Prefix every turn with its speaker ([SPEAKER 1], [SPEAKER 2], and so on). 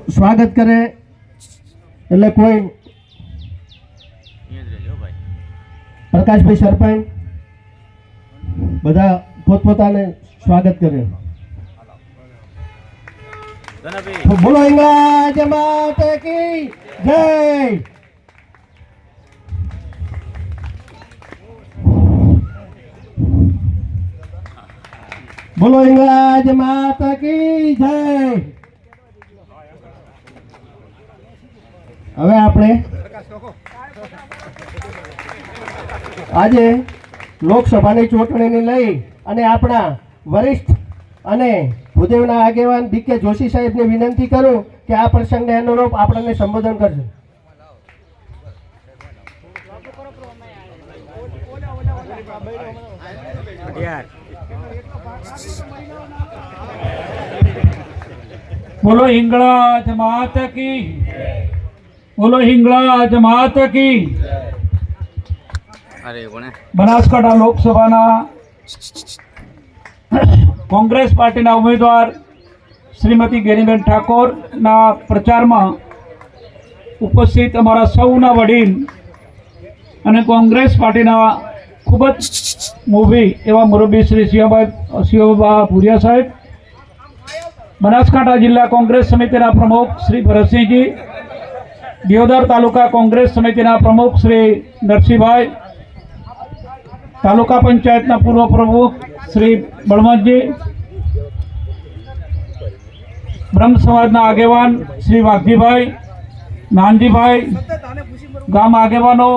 [SPEAKER 1] સ્વાગત કરે એટલે કોઈ પ્રકાશભાઈ સરપંચ બધા પોતપોતાને સ્વાગત કરે। બોલો હિંગળાજ માતા કી જય। બોલો હિંગળાજ માતા की जय। હવે આપણે આજે લોકસભાની ચૂંટણીને લઈ અને આપણા વરિષ્ઠ અને ભૂદેવના આગેવાન ડી.કે. જોશી સાહેબને વિનંતી કરું કે આ પ્રસંગને અનુરૂપ આપણને સંબોધન કરજો।
[SPEAKER 2] बोलो हिंगळाज माता की, बोलो हिंगळाज माता की। बनासकांठा लोकसभा कांग्रेस पार्टी उम्मीदवार श्रीमती गेनीबेन ठाकोर प्रचार में उपस्थित अमरा सौना वडील અને कांग्रेस पार्टी खूब ज मोभी एवं मुरब्बी श्री शिवबा भूरिया साहेब, बनासकांठा जिला कांग्रेस समिति प्रमुख श्री भरतसिंह जी, दियोदर तालुका कांग्रेस समिति प्रमुख श्री नरसिंह भाई, तालुका पंचायत पूर्व प्रमुख श्री बलवंत जी, ब्रह्म समाज आगेवान श्री वाघजी भाई, नानजी भाई, गाम आगेवानों,